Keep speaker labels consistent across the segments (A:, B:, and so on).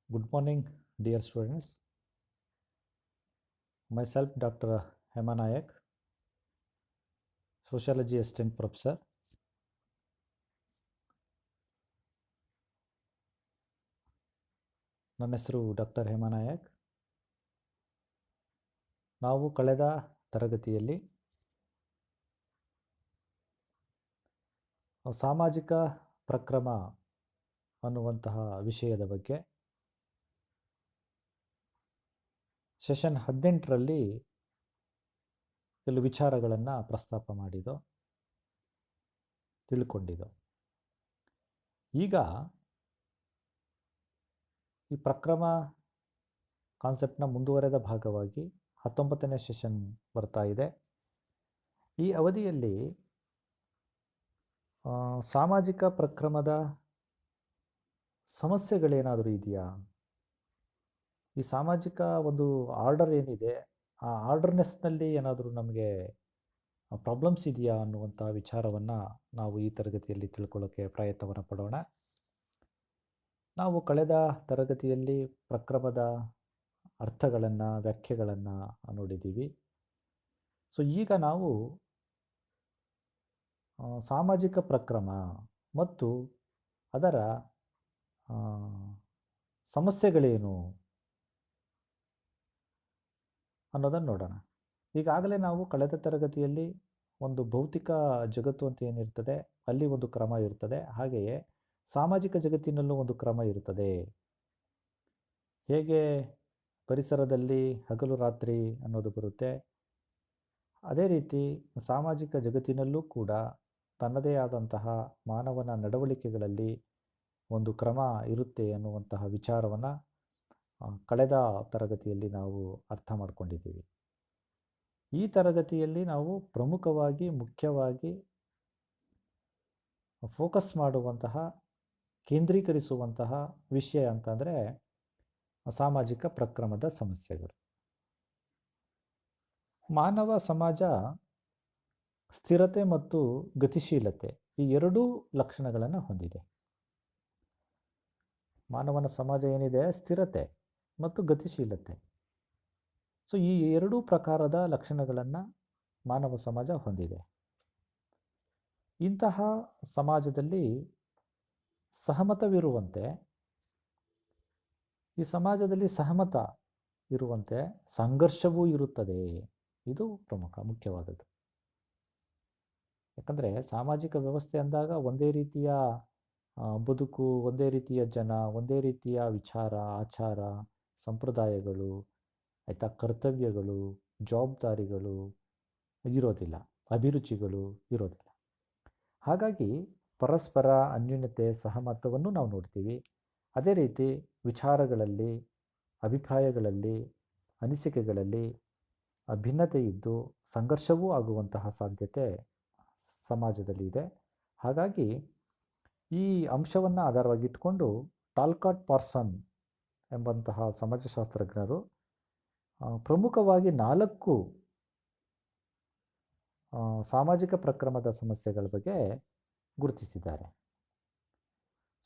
A: Good morning, dear students. Myself, Dr. Hema Nayak, Sociology Assistant Professor. ನನ್ನ ಹೆಸರು doctor Hema Nayak. ನಾವು ಕಳೆದ ತರಗತಿಯಲ್ಲಿ ಸಾಮಾಜಿಕ ಪ್ರಕ್ರಮ ಅನ್ನುವಂತಹ ವಿಷಯದ ಬಗ್ಗೆ ಸೆಷನ್ 18ರಲ್ಲಿ ಕೆಲವು ವಿಚಾರಗಳನ್ನು ಪ್ರಸ್ತಾಪ ಮಾಡಿದ್ದು ತಿಳ್ಕೊಂಡಿದ್ದು. ಈಗ ಈ ಪ್ರಕ್ರಮ ಕಾನ್ಸೆಪ್ಟ್ನ ಮುಂದುವರೆದ ಭಾಗವಾಗಿ 19ನೇ ಸೆಷನ್ ಬರ್ತಾ ಇದೆ. ಈ ಅವಧಿಯಲ್ಲಿ ಸಾಮಾಜಿಕ ಪ್ರಕ್ರಮದ ಸಮಸ್ಯೆಗಳೇನಾದರೂ ಇದೆಯಾ, ಈ ಸಾಮಾಜಿಕ ಒಂದು ಆರ್ಡರ್ ಏನಿದೆ ಆ ಆರ್ಡರ್ನೆಸ್ನಲ್ಲಿ ಏನಾದರೂ ನಮಗೆ ಪ್ರಾಬ್ಲಮ್ಸ್ ಇದೆಯಾ ಅನ್ನುವಂಥ ವಿಚಾರವನ್ನು ನಾವು ಈ ತರಗತಿಯಲ್ಲಿ ತಿಳ್ಕೊಳ್ಳೋಕ್ಕೆ ಪ್ರಯತ್ನವನ್ನು ಪಡೋಣ. ನಾವು ಕಳೆದ ತರಗತಿಯಲ್ಲಿ ಪ್ರಕ್ರಮದ ಅರ್ಥಗಳನ್ನು, ವ್ಯಾಖ್ಯೆಗಳನ್ನು ನೋಡಿದ್ದೀವಿ. ಸೊ ಈಗ ನಾವು ಸಾಮಾಜಿಕ ಪ್ರಕ್ರಮ ಮತ್ತು ಅದರ ಸಮಸ್ಯೆಗಳೇನು ಅನ್ನೋದನ್ನು ನೋಡೋಣ. ಈಗಾಗಲೇ ನಾವು ಕಳೆದ ತರಗತಿಯಲ್ಲಿ ಒಂದು ಭೌತಿಕ ಜಗತ್ತು ಅಂತ ಏನಿರ್ತದೆ ಅಲ್ಲಿ ಒಂದು ಕ್ರಮ ಇರ್ತದೆ, ಹಾಗೆಯೇ ಸಾಮಾಜಿಕ ಜಗತ್ತಿನಲ್ಲೂ ಒಂದು ಕ್ರಮ ಇರ್ತದೆ. ಹೇಗೆ ಪರಿಸರದಲ್ಲಿ ಹಗಲು ರಾತ್ರಿ ಅನ್ನೋದು ಬರುತ್ತೆ, ಅದೇ ರೀತಿ ಸಾಮಾಜಿಕ ಜಗತ್ತಿನಲ್ಲೂ ಕೂಡ ತನ್ನದೇ ಆದಂತಹ ಮಾನವನ ನಡವಳಿಕೆಗಳಲ್ಲಿ ಒಂದು ಕ್ರಮ ಇರುತ್ತೆ ಅನ್ನುವಂತಹ ವಿಚಾರವನ್ನು ಕಳೆದ ತರಗತಿಯಲ್ಲಿ ನಾವು ಅರ್ಥ ಮಾಡ್ಕೊಂಡಿದ್ದೀವಿ. ಈ ತರಗತಿಯಲ್ಲಿ ನಾವು ಪ್ರಮುಖವಾಗಿ ಮುಖ್ಯವಾಗಿ ಫೋಕಸ್ ಮಾಡುವಂತಹ, ಕೇಂದ್ರೀಕರಿಸುವಂತಹ ವಿಷಯ ಅಂತಂದರೆ ಸಾಮಾಜಿಕ ಪ್ರಕ್ರಮದ ಸಮಸ್ಯೆಗಳು. ಮಾನವ ಸಮಾಜ ಸ್ಥಿರತೆ ಮತ್ತು ಗತಿಶೀಲತೆ ಈ ಎರಡೂ ಲಕ್ಷಣಗಳನ್ನು ಹೊಂದಿದೆ. ಮಾನವನ ಸಮಾಜ ಏನಿದೆ ಸ್ಥಿರತೆ ಮತ್ತು ಗತಿಶೀಲತೆ. ಸೊ ಈ ಎರಡೂ ಪ್ರಕಾರದ ಲಕ್ಷಣಗಳನ್ನು ಮಾನವ ಸಮಾಜ ಹೊಂದಿದೆ. ಇಂತಹ ಸಮಾಜದಲ್ಲಿ ಸಹಮತವಿರುವಂತೆ, ಈ ಸಮಾಜದಲ್ಲಿ ಸಹಮತ ಇರುವಂತೆ ಸಂಘರ್ಷವೂ ಇರುತ್ತದೆ. ಇದು ಮುಖ್ಯವಾದದ್ದು. ಯಾಕಂದರೆ ಸಾಮಾಜಿಕ ವ್ಯವಸ್ಥೆ ಅಂದಾಗ ಒಂದೇ ರೀತಿಯ ಬದುಕು, ಒಂದೇ ರೀತಿಯ ಜನ, ಒಂದೇ ರೀತಿಯ ವಿಚಾರ, ಆಚಾರ, ಸಂಪ್ರದಾಯಗಳು, ಆಯಿತಾ, ಕರ್ತವ್ಯಗಳು, ಜವಾಬ್ದಾರಿಗಳು ಇರೋದಿಲ್ಲ, ಅಭಿರುಚಿಗಳು ಇರೋದಿಲ್ಲ. ಹಾಗಾಗಿ ಪರಸ್ಪರ ಅನ್ಯೋನ್ಯತೆ, ಸಹಮತವನ್ನು ನಾವು ನೋಡ್ತೀವಿ. ಅದೇ ರೀತಿ ವಿಚಾರಗಳಲ್ಲಿ, ಅಭಿಪ್ರಾಯಗಳಲ್ಲಿ, ಅನಿಸಿಕೆಗಳಲ್ಲಿ ಭಿನ್ನತೆ ಇದ್ದು ಸಂಘರ್ಷವೂ ಆಗುವಂತಹ ಸಾಧ್ಯತೆ ಸಮಾಜದಲ್ಲಿ ಇದೆ. ಹಾಗಾಗಿ ಈ ಅಂಶವನ್ನು ಆಧಾರವಾಗಿಟ್ಟುಕೊಂಡು ಟಾಲ್ಕಾಟ್ ಪಾರ್ಸನ್ ಎಂಬಂತಹ ಸಮಾಜಶಾಸ್ತ್ರಜ್ಞರು ಪ್ರಮುಖವಾಗಿ 4 ಸಾಮಾಜಿಕ ಪ್ರಕ್ರಮದ ಸಮಸ್ಯೆಗಳ ಬಗ್ಗೆ ಗುರುತಿಸಿದ್ದಾರೆ.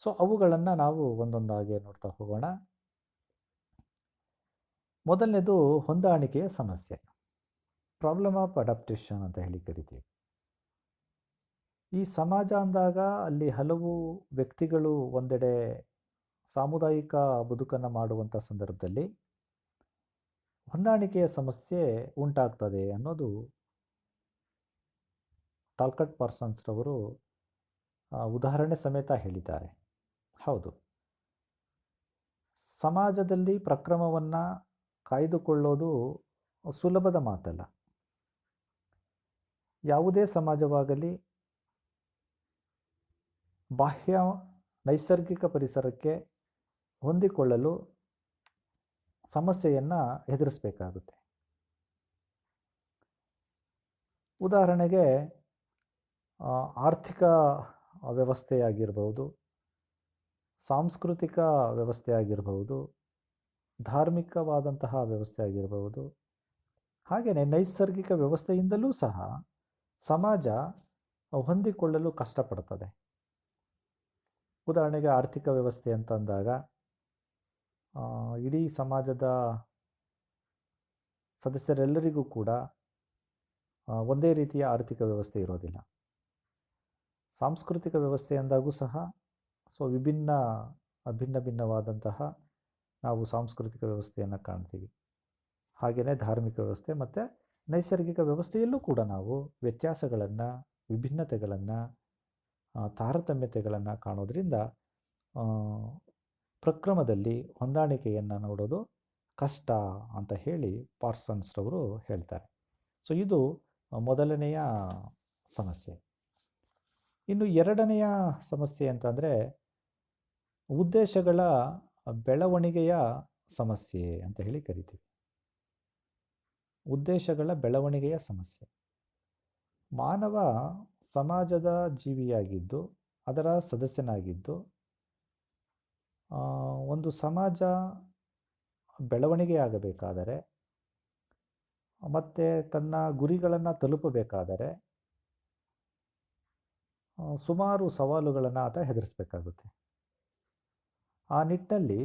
A: ಸೊ ಅವುಗಳನ್ನು ನಾವು ಒಂದೊಂದಾಗಿ ನೋಡ್ತಾ ಹೋಗೋಣ. ಮೊದಲನೇದು ಹೊಂದಾಣಿಕೆಯ ಸಮಸ್ಯೆ, ಪ್ರಾಬ್ಲಮ್ ಆಫ್ ಅಡಾಪ್ಟೇಷನ್ ಅಂತ ಹೇಳಿ ಕರಿತೀವಿ. ಈ ಸಮಾಜ ಅಂದಾಗ ಅಲ್ಲಿ ಹಲವು ವ್ಯಕ್ತಿಗಳು ಒಂದೆಡೆ ಸಾಮುದಾಯಿಕ ಬದುಕನ್ನು ಮಾಡುವಂಥ ಸಂದರ್ಭದಲ್ಲಿ ಹೊಂದಾಣಿಕೆಯ ಸಮಸ್ಯೆ ಉಂಟಾಗ್ತದೆ ಅನ್ನೋದು ಟಾಲ್ಕಾಟ್ ಪಾರ್ಸನ್ಸ್ರವರು ಉದಾಹರಣೆ ಸಮೇತ ಹೇಳಿದ್ದಾರೆ. ಹೌದು, ಸಮಾಜದಲ್ಲಿ ಪ್ರಕ್ರಮವನ್ನು ಕಾಯ್ದುಕೊಳ್ಳೋದು ಸುಲಭದ ಮಾತಲ್ಲ. ಯಾವುದೇ ಸಮಾಜವಾಗಲಿ ಬಾಹ್ಯ ನೈಸರ್ಗಿಕ ಪರಿಸರಕ್ಕೆ ಹೊಂದಿಕೊಳ್ಳಲು ಸಮಸ್ಯೆಯನ್ನು ಎದುರಿಸಬೇಕಾಗುತ್ತೆ. ಉದಾಹರಣೆಗೆ ಆರ್ಥಿಕ ವ್ಯವಸ್ಥೆಯಾಗಿರ್ಬೋದು, ಸಾಂಸ್ಕೃತಿಕ ವ್ಯವಸ್ಥೆ ಆಗಿರಬಹುದು, ಧಾರ್ಮಿಕವಾದಂತಹ ವ್ಯವಸ್ಥೆ ಆಗಿರಬಹುದು, ಹಾಗೆಯೇ ನೈಸರ್ಗಿಕ ವ್ಯವಸ್ಥೆಯಿಂದಲೂ ಸಹ ಸಮಾಜ ಹೊಂದಿಕೊಳ್ಳಲು ಕಷ್ಟಪಡ್ತದೆ. ಉದಾಹರಣೆಗೆ ಆರ್ಥಿಕ ವ್ಯವಸ್ಥೆ ಅಂತಂದಾಗ ಇಡೀ ಸಮಾಜದ ಸದಸ್ಯರೆಲ್ಲರಿಗೂ ಕೂಡ ಒಂದೇ ರೀತಿಯ ಆರ್ಥಿಕ ವ್ಯವಸ್ಥೆ ಇರೋದಿಲ್ಲ. ಸಾಂಸ್ಕೃತಿಕ ವ್ಯವಸ್ಥೆ ಅಂದಾಗೂ ಸಹ ಭಿನ್ನ ಭಿನ್ನವಾದಂತಹ ನಾವು ಸಾಂಸ್ಕೃತಿಕ ವ್ಯವಸ್ಥೆಯನ್ನು ಕಾಣ್ತೀವಿ. ಹಾಗೆಯೇ ಧಾರ್ಮಿಕ ವ್ಯವಸ್ಥೆ ಮತ್ತು ನೈಸರ್ಗಿಕ ವ್ಯವಸ್ಥೆಯಲ್ಲೂ ಕೂಡ ನಾವು ವ್ಯತ್ಯಾಸಗಳನ್ನು, ವಿಭಿನ್ನತೆಗಳನ್ನು, ತಾರತಮ್ಯತೆಗಳನ್ನು ಕಾಣೋದ್ರಿಂದ ಪ್ರಕ್ರಮದಲ್ಲಿ ಹೊಂದಾಣಿಕೆಯನ್ನು ನೋಡೋದು ಕಷ್ಟ ಅಂತ ಹೇಳಿ ಪಾರ್ಸನ್ಸ್ರವರು ಹೇಳ್ತಾರೆ. ಇದು ಮೊದಲನೆಯ ಸಮಸ್ಯೆ. ಇನ್ನು ಎರಡನೆಯ ಸಮಸ್ಯೆ ಅಂತಂದರೆ ಉದ್ದೇಶಗಳ ಬೆಳವಣಿಗೆಯ ಸಮಸ್ಯೆ ಅಂತ ಹೇಳಿ ಕರಿತೀವಿ. ಉದ್ದೇಶಗಳ ಬೆಳವಣಿಗೆಯ ಸಮಸ್ಯೆ. ಮಾನವ ಸಮಾಜದ ಜೀವಿಯಾಗಿದ್ದು, ಅದರ ಸದಸ್ಯನಾಗಿದ್ದು, ಒಂದು ಸಮಾಜ ಬೆಳವಣಿಗೆಯಾಗಬೇಕಾದರೆ ಮತ್ತು ತನ್ನ ಗುರಿಗಳನ್ನು ತಲುಪಬೇಕಾದರೆ ಸುಮಾರು ಸವಾಲುಗಳನ್ನು ಆತ ಎದುರಿಸಬೇಕಾಗುತ್ತೆ. ಆ ನಿಟ್ಟಿನಲ್ಲಿ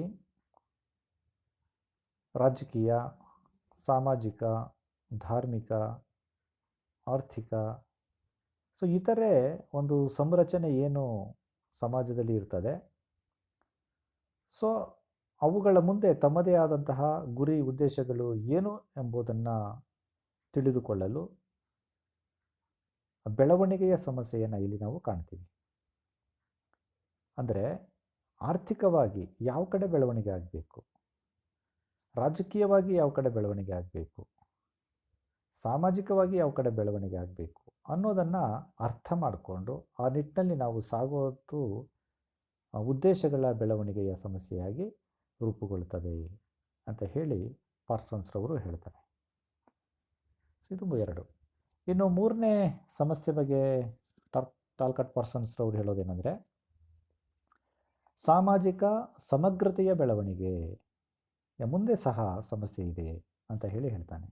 A: ರಾಜಕೀಯ, ಸಾಮಾಜಿಕ, ಧಾರ್ಮಿಕ, ಆರ್ಥಿಕ ಇತರೆ ಒಂದು ಸಂರಚನೆ ಏನು ಸಮಾಜದಲ್ಲಿ ಇರ್ತದೆ, ಅವುಗಳ ಮುಂದೆ ತಮ್ಮದೇ ಆದಂತಹ ಗುರಿ ಉದ್ದೇಶಗಳು ಏನು ಎಂಬುದನ್ನು ತಿಳಿದುಕೊಳ್ಳಲು ಬೆಳವಣಿಗೆಯ ಸಮಸ್ಯೆಯನ್ನು ಇಲ್ಲಿ ನಾವು ಕಾಣ್ತೀವಿ. ಅಂದರೆ ಆರ್ಥಿಕವಾಗಿ ಯಾವ ಕಡೆ ಬೆಳವಣಿಗೆ ಆಗಬೇಕು, ರಾಜಕೀಯವಾಗಿ ಯಾವ ಕಡೆ ಬೆಳವಣಿಗೆ ಆಗಬೇಕು, ಸಾಮಾಜಿಕವಾಗಿ ಯಾವ ಕಡೆ ಬೆಳವಣಿಗೆ ಆಗಬೇಕು ಅನ್ನೋದನ್ನು ಅರ್ಥ ಮಾಡಿಕೊಂಡು ಆ ನಿಟ್ಟಿನಲ್ಲಿ ನಾವು ಸಾಗೋದು ಉದ್ದೇಶಗಳ ಬೆಳವಣಿಗೆಯ ಸಮಸ್ಯೆಯಾಗಿ ರೂಪುಗೊಳ್ಳುತ್ತದೆ ಅಂತ ಹೇಳಿ ಪಾರ್ಸನ್ಸ್ರವರು ಹೇಳ್ತಾರೆ. ಇದು ಎರಡು. ಇನ್ನು ಮೂರನೇ ಸಮಸ್ಯೆ ಬಗ್ಗೆ ಟಾಲ್ಕಾಟ್ ಪಾರ್ಸನ್ಸ್ರವರು ಹೇಳೋದೇನೆಂದರೆ ಸಾಮಾಜಿಕ ಸಮಗ್ರತೆಯ ಬೆಳವಣಿಗೆ ಮುಂದೆ ಸಹ ಸಮಸ್ಯೆ ಇದೆ ಅಂತ ಹೇಳಿ ಹೇಳ್ತಾನೆ.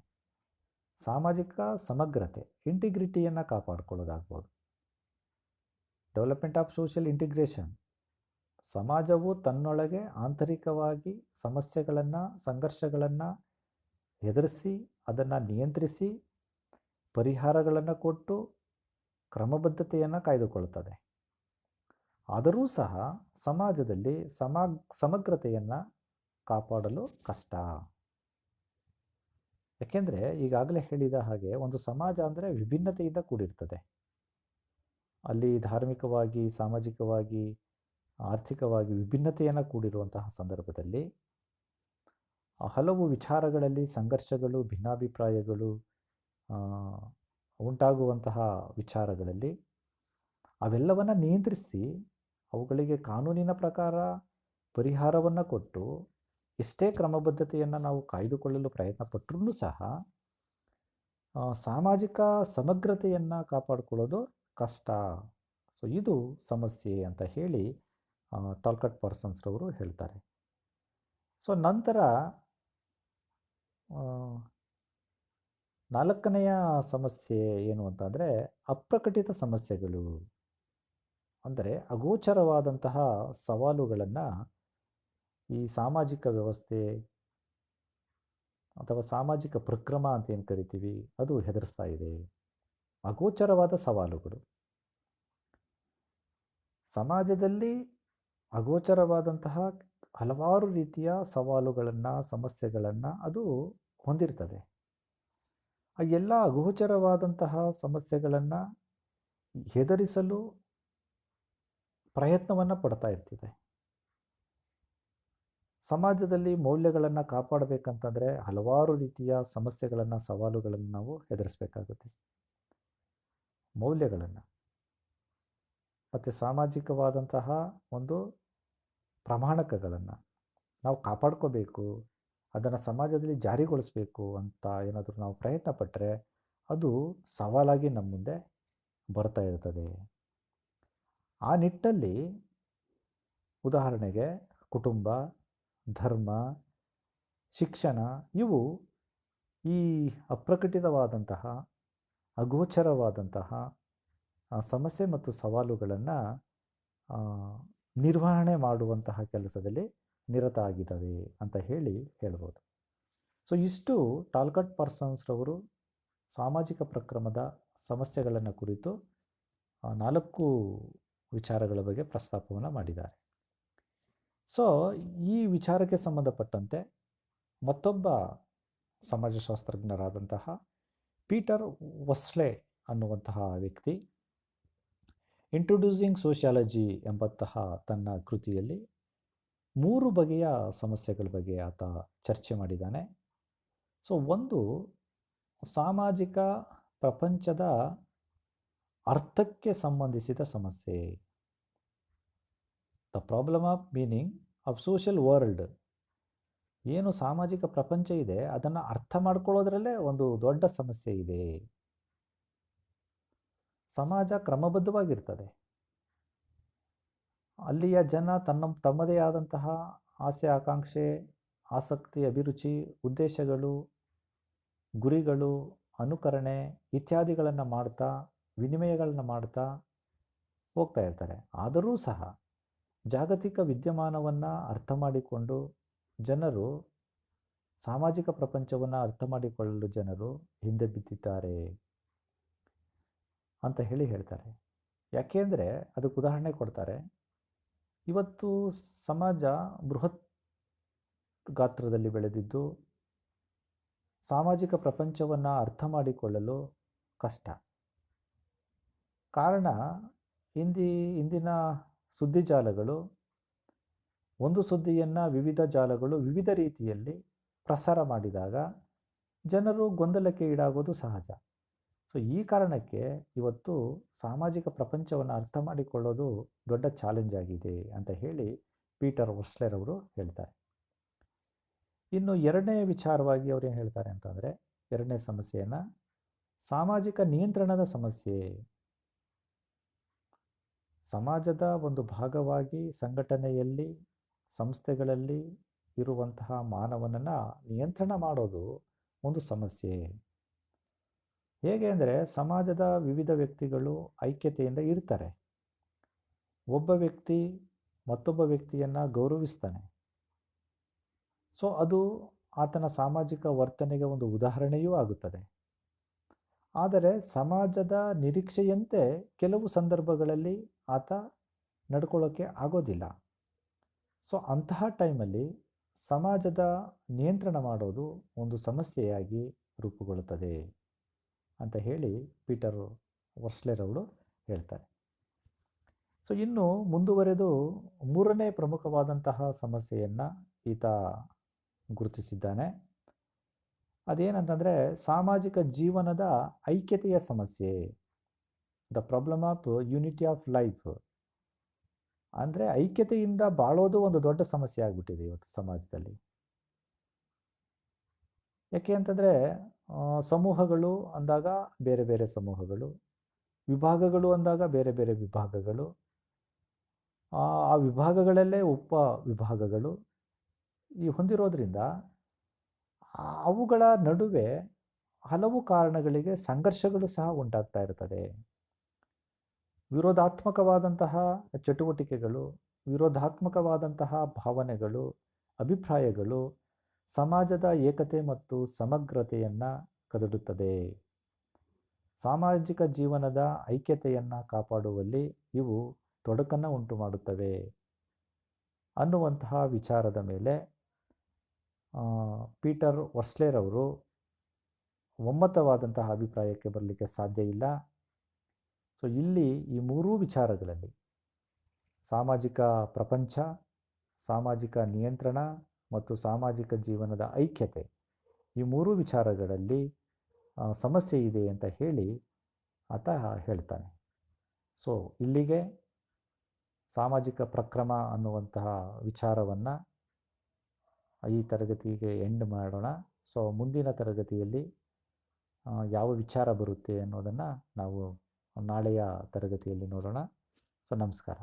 A: ಸಾಮಾಜಿಕ ಸಮಗ್ರತೆ, ಇಂಟಿಗ್ರಿಟಿಯನ್ನು ಕಾಪಾಡಿಕೊಳ್ಳೋದಾಗ್ಬೋದು. Development of social integration. ಸಮಾಜವು ತನ್ನೊಳಗೆ ಆಂತರಿಕವಾಗಿ ಸಮಸ್ಯೆಗಳನ್ನು, ಸಂಘರ್ಷಗಳನ್ನು ಎದುರಿಸಿ, ಅದನ್ನು ನಿಯಂತ್ರಿಸಿ, ಪರಿಹಾರಗಳನ್ನು ಕೊಟ್ಟು ಕ್ರಮಬದ್ಧತೆಯನ್ನು ಕಾಯ್ದುಕೊಳ್ಳುತ್ತದೆ. ಆದರೂ ಸಹ ಸಮಾಜದಲ್ಲಿ ಸಮಗ್ರತೆಯನ್ನು ಕಾಪಾಡಲು ಕಷ್ಟ. ಯಾಕೆಂದರೆ ಈಗಾಗಲೇ ಹೇಳಿದ ಹಾಗೆ ಒಂದು ಸಮಾಜ ಅಂದರೆ ವಿಭಿನ್ನತೆಯಿಂದ ಕೂಡಿರ್ತದೆ. ಅಲ್ಲಿ ಧಾರ್ಮಿಕವಾಗಿ, ಸಾಮಾಜಿಕವಾಗಿ, ಆರ್ಥಿಕವಾಗಿ ವಿಭಿನ್ನತೆಯನ್ನು ಕೂಡಿರುವಂತಹ ಸಂದರ್ಭದಲ್ಲಿ ಹಲವು ವಿಚಾರಗಳಲ್ಲಿ ಸಂಘರ್ಷಗಳು, ಭಿನ್ನಾಭಿಪ್ರಾಯಗಳು ಉಂಟಾಗುವಂತಹ ವಿಚಾರಗಳಲ್ಲಿ ಅವೆಲ್ಲವನ್ನು ನಿಯಂತ್ರಿಸಿ ಅವುಗಳಿಗೆ ಕಾನೂನಿನ ಪ್ರಕಾರ ಪರಿಹಾರವನ್ನು ಕೊಟ್ಟು ಎಷ್ಟೇ ಕ್ರಮಬದ್ಧತೆಯನ್ನು ನಾವು ಕಾಯ್ದುಕೊಳ್ಳಲು ಪ್ರಯತ್ನ ಪಟ್ಟರೂ ಸಹ ಸಾಮಾಜಿಕ ಸಮಗ್ರತೆಯನ್ನು ಕಾಪಾಡಿಕೊಳ್ಳೋದು ಕಷ್ಟ. ಇದು ಸಮಸ್ಯೆ ಅಂತ ಹೇಳಿ ಟಾಲ್ಕಾಟ್ ಪಾರ್ಸನ್ಸ್ರವರು ಹೇಳ್ತಾರೆ. ನಂತರ ನಾಲ್ಕನೆಯ ಸಮಸ್ಯೆ ಏನು ಅಂತಂದರೆ ಅಪ್ರಕಟಿತ ಸಮಸ್ಯೆಗಳು. ಅಂದರೆ ಅಗೋಚರವಾದಂತಹ ಸವಾಲುಗಳನ್ನು ಈ ಸಾಮಾಜಿಕ ವ್ಯವಸ್ಥೆ ಅಥವಾ ಸಾಮಾಜಿಕ ಪ್ರಕ್ರಮ ಅಂತ ಏನು ಕರಿತೀವಿ ಅದು ಎದುರಿಸ್ತಾ ಇದೆ. ಅಗೋಚರವಾದ ಸವಾಲುಗಳು ಸಮಾಜದಲ್ಲಿ ಅಗೋಚರವಾದಂತಹ ಹಲವಾರು ರೀತಿಯ ಸವಾಲುಗಳನ್ನು, ಸಮಸ್ಯೆಗಳನ್ನು ಅದು ಹೊಂದಿರ್ತದೆ. ಆ ಎಲ್ಲ ಅಗೋಚರವಾದಂತಹ ಸಮಸ್ಯೆಗಳನ್ನು ಎದುರಿಸಲು ಪ್ರಯತ್ನವನ್ನು ಪಡ್ತಾ ಇರ್ತಿದೆ. ಸಮಾಜದಲ್ಲಿ ಮೌಲ್ಯಗಳನ್ನು ಕಾಪಾಡಬೇಕಂತಂದರೆ ಹಲವಾರು ರೀತಿಯ ಸಮಸ್ಯೆಗಳನ್ನು, ಸವಾಲುಗಳನ್ನು ನಾವು ಎದುರಿಸಬೇಕಾಗುತ್ತೆ. ಮೌಲ್ಯಗಳನ್ನು ಮತ್ತು ಸಾಮಾಜಿಕವಾದಂತಹ ಒಂದು ಪ್ರಮಾಣಕಗಳನ್ನು ನಾವು ಕಾಪಾಡ್ಕೋಬೇಕು, ಅದನ್ನು ಸಮಾಜದಲ್ಲಿ ಜಾರಿಗೊಳಿಸಬೇಕು ಅಂತ ಏನಾದರೂ ನಾವು ಪ್ರಯತ್ನ ಪಟ್ಟರೆ ಅದು ಸವಾಲಾಗಿ ನಮ್ಮ ಮುಂದೆ ಬರ್ತಾ ಇರ್ತದೆ. ಆ ನಿಟ್ಟಲ್ಲಿ ಉದಾಹರಣೆಗೆ ಕುಟುಂಬ, ಧರ್ಮ, ಶಿಕ್ಷಣ ಇವು ಈ ಅಪ್ರಕಟಿತವಾದಂತಹ, ಅಗೋಚರವಾದಂತಹ ಸಮಸ್ಯೆ ಮತ್ತು ಸವಾಲುಗಳನ್ನು ನಿರ್ವಹಣೆ ಮಾಡುವಂತಹ ಕೆಲಸದಲ್ಲಿ ನಿರತ ಆಗಿದ್ದಾವೆ ಅಂತ ಹೇಳ್ಬೋದು. ಸೊ ಇಷ್ಟು ಟಾಲ್ಕಾಟ್ ಪಾರ್ಸನ್ಸ್ರವರು ಸಾಮಾಜಿಕ ಪ್ರಕ್ರಮದ ಸಮಸ್ಯೆಗಳನ್ನು ಕುರಿತು 4 ವಿಚಾರಗಳ ಬಗ್ಗೆ ಪ್ರಸ್ತಾಪವನ್ನು ಮಾಡಿದ್ದಾರೆ. ಸೊ ಈ ವಿಚಾರಕ್ಕೆ ಸಂಬಂಧಪಟ್ಟಂತೆ ಮತ್ತೊಬ್ಬ ಸಮಾಜಶಾಸ್ತ್ರಜ್ಞರಾದಂತಹ ಪೀಟರ್ ವಸ್ಲೆ ಅನ್ನುವಂತಹ ವ್ಯಕ್ತಿ ಇಂಟ್ರೊಡ್ಯೂಸಿಂಗ್ ಸೋಷಿಯಾಲಜಿ ಎಂಬಂತಹ ತನ್ನ ಕೃತಿಯಲ್ಲಿ 3 ಬಗೆಯ ಸಮಸ್ಯೆಗಳ ಬಗ್ಗೆ ಆತ ಚರ್ಚೆ ಮಾಡಿದ್ದಾನೆ. ಸೊ ಒಂದು ಸಾಮಾಜಿಕ ಪ್ರಪಂಚದ ಅರ್ಥಕ್ಕೆ ಸಂಬಂಧಿಸಿದ ಸಮಸ್ಯೆ, the problem of meaning of social world. ಏನು ಸಾಮಾಜಿಕ ಪ್ರಪಂಚ ಇದೆ ಅದನ್ನು ಅರ್ಥ ಮಾಡ್ಕೊಳ್ಳೋದ್ರಲ್ಲೇ ಒಂದು ದೊಡ್ಡ ಸಮಸ್ಯೆ ಇದೆ. ಸಮಾಜ ಕ್ರಮಬದ್ಧವಾಗಿರ್ತದೆ, ಅಲ್ಲಿಯ ಜನ ತಮ್ಮದೇ ಆದಂತಹ ಆಸೆ ಆಕಾಂಕ್ಷೆ ಆಸಕ್ತಿ ಅಭಿರುಚಿ ಉದ್ದೇಶಗಳು ಗುರಿಗಳು ಅನುಕರಣೆ ಇತ್ಯಾದಿಗಳನ್ನು ಮಾಡ್ತಾ ವಿನಿಮಯಗಳನ್ನು ಮಾಡ್ತಾ ಹೋಗ್ತಾ ಇರ್ತಾರೆ. ಆದರೂ ಸಹ ಜಾಗತಿಕ ವಿದ್ಯಮಾನವನ್ನು ಅರ್ಥ ಮಾಡಿಕೊಂಡು ಜನರು ಸಾಮಾಜಿಕ ಪ್ರಪಂಚವನ್ನು ಅರ್ಥ ಮಾಡಿಕೊಳ್ಳಲು ಜನರು ಹಿಂದೆ ಬಿದ್ದಿದ್ದಾರೆ ಅಂತ ಹೇಳ್ತಾರೆ. ಯಾಕೆಂದರೆ ಅದಕ್ಕೆ ಉದಾಹರಣೆ ಕೊಡ್ತಾರೆ. ಇವತ್ತು ಸಮಾಜ ಬೃಹತ್ ಗಾತ್ರದಲ್ಲಿ ಬೆಳೆದಿದ್ದು ಸಾಮಾಜಿಕ ಪ್ರಪಂಚವನ್ನು ಅರ್ಥ ಮಾಡಿಕೊಳ್ಳಲು ಕಷ್ಟ. ಕಾರಣ ಇಂದಿನ ಸುದ್ದಿ ಜಾಲಗಳು, ಒಂದು ಸುದ್ದಿಯನ್ನು ವಿವಿಧ ಜಾಲಗಳು ವಿವಿಧ ರೀತಿಯಲ್ಲಿ ಪ್ರಸಾರ ಮಾಡಿದಾಗ ಜನರು ಗೊಂದಲಕ್ಕೆ ಈಡಾಗೋದು ಸಹಜ. ಸೊ ಈ ಕಾರಣಕ್ಕೆ ಇವತ್ತು ಸಾಮಾಜಿಕ ಪ್ರಪಂಚವನ್ನು ಅರ್ಥ ಮಾಡಿಕೊಳ್ಳೋದು ದೊಡ್ಡ ಚಾಲೆಂಜ್ ಆಗಿದೆ ಅಂತ ಪೀಟರ್ ವಸ್ಲೆರ್ ಅವರು ಹೇಳ್ತಾರೆ. ಇನ್ನು ಎರಡನೇ ವಿಚಾರವಾಗಿ ಅವರು ಏನು ಹೇಳ್ತಾರೆ ಅಂತಂದರೆ, ಎರಡನೇ ಸಮಸ್ಯೆಯನ್ನು ಸಾಮಾಜಿಕ ನಿಯಂತ್ರಣದ ಸಮಸ್ಯೆ. ಸಮಾಜದ ಒಂದು ಭಾಗವಾಗಿ ಸಂಘಟನೆಯಲ್ಲಿ ಸಂಸ್ಥೆಗಳಲ್ಲಿ ಇರುವಂತಹ ಮಾನವನನ್ನು ನಿಯಂತ್ರಣ ಮಾಡೋದು ಒಂದು ಸಮಸ್ಯೆ. ಹೇಗೆ ಅಂದರೆ ಸಮಾಜದ ವಿವಿಧ ವ್ಯಕ್ತಿಗಳು ಐಕ್ಯತೆಯಿಂದ ಇರ್ತಾರೆ. ಒಬ್ಬ ವ್ಯಕ್ತಿ ಮತ್ತೊಬ್ಬ ವ್ಯಕ್ತಿಯನ್ನು ಗೌರವಿಸ್ತಾನೆ. ಸೊ ಅದು ಆತನ ಸಾಮಾಜಿಕ ವರ್ತನೆಗೆ ಒಂದು ಉದಾಹರಣೆಯೂ ಆಗುತ್ತದೆ. ಆದರೆ ಸಮಾಜದ ನಿರೀಕ್ಷೆಯಂತೆ ಕೆಲವು ಸಂದರ್ಭಗಳಲ್ಲಿ ಆತ ನಡ್ಕೊಳ್ಳೋಕ್ಕೆ ಆಗೋದಿಲ್ಲ. ಸೊ ಅಂತಹ ಟೈಮಲ್ಲಿ ಸಮಾಜದ ನಿಯಂತ್ರಣ ಮಾಡೋದು ಒಂದು ಸಮಸ್ಯೆಯಾಗಿ ರೂಪುಗೊಳ್ಳುತ್ತದೆ ಅಂತ ಪೀಟರ್ ವಸ್ಲೆರ್ ಅವರು ಹೇಳ್ತಾರೆ. ಸೊ ಇನ್ನು ಮುಂದುವರೆದು ಮೂರನೇ ಪ್ರಮುಖವಾದಂತಹ ಸಮಸ್ಯೆಯನ್ನು ಈತ ಗುರುತಿಸಿದ್ದಾನೆ. ಅದೇನಂತಂದರೆ ಸಾಮಾಜಿಕ ಜೀವನದ ಐಕ್ಯತೆಯ ಸಮಸ್ಯೆ, the problem of unity of life. ಅಂದರೆ ಐಕ್ಯತೆಯಿಂದ ಬಾಳೋದು ಒಂದು ದೊಡ್ಡ ಸಮಸ್ಯೆ ಆಗಿಬಿಟ್ಟಿದೆ ಇವತ್ತು ಸಮಾಜದಲ್ಲಿ. ಯಾಕೆ ಅಂತಂದರೆ ಸಮೂಹಗಳು ಅಂದಾಗ ಬೇರೆ ಬೇರೆ ಸಮೂಹಗಳು, ವಿಭಾಗಗಳು ಅಂದಾಗ ಬೇರೆ ಬೇರೆ ವಿಭಾಗಗಳು, ಆ ವಿಭಾಗಗಳಲ್ಲೇ ಉಪ ವಿಭಾಗಗಳು ಈ ಹೊಂದಿರೋದ್ರಿಂದ ಅವುಗಳ ನಡುವೆ ಹಲವು ಕಾರಣಗಳಿಗೆ ಸಂಘರ್ಷಗಳು ಸಹ ಉಂಟಾಗ್ತಾ ಇರ್ತದೆ. ವಿರೋಧಾತ್ಮಕವಾದಂತಹ ಚಟುವಟಿಕೆಗಳು, ವಿರೋಧಾತ್ಮಕವಾದಂತಹ ಭಾವನೆಗಳು, ಅಭಿಪ್ರಾಯಗಳು ಸಮಾಜದ ಏಕತೆ ಮತ್ತು ಸಮಗ್ರತೆಯನ್ನು ಕದಡುತ್ತದೆ. ಸಾಮಾಜಿಕ ಜೀವನದ ಐಕ್ಯತೆಯನ್ನು ಕಾಪಾಡುವಲ್ಲಿ ಇವು ತೊಡಕನ್ನು ಉಂಟು ಮಾಡುತ್ತವೆ ಅನ್ನುವಂತಹ ವಿಚಾರದ ಮೇಲೆ ಪೀಟರ್ ವಸ್ಲೆರ್ ಅವರು ಒಮ್ಮತವಾದಂತಹ ಅಭಿಪ್ರಾಯಕ್ಕೆ ಬರಲಿಕ್ಕೆ ಸಾಧ್ಯ ಇಲ್ಲ. ಸೊ ಇಲ್ಲಿ ಈ ಮೂರೂ ವಿಚಾರಗಳಲ್ಲಿ ಸಾಮಾಜಿಕ ಪ್ರಪಂಚ, ಸಾಮಾಜಿಕ ನಿಯಂತ್ರಣ ಮತ್ತು ಸಾಮಾಜಿಕ ಜೀವನದ ಐಕ್ಯತೆ, ಈ ಮೂರೂ ವಿಚಾರಗಳಲ್ಲಿ ಸಮಸ್ಯೆ ಇದೆ ಅಂತ ಆತ ಹೇಳ್ತಾನೆ. ಸೊ ಇಲ್ಲಿಗೆ ಸಾಮಾಜಿಕ ಪ್ರಕ್ರಮ ಅನ್ನುವಂತಹ ವಿಚಾರವನ್ನು ಈ ತರಗತಿಗೆ ಎಂಡ್ ಮಾಡೋಣ. ಸೊ ಮುಂದಿನ ತರಗತಿಯಲ್ಲಿ ಯಾವ ವಿಚಾರ ಬರುತ್ತೆ ಅನ್ನೋದನ್ನು ನಾವು ನಾಳೆಯ ತರಗತಿಯಲ್ಲಿ ನೋಡೋಣ. ಸೊ ನಮಸ್ಕಾರ.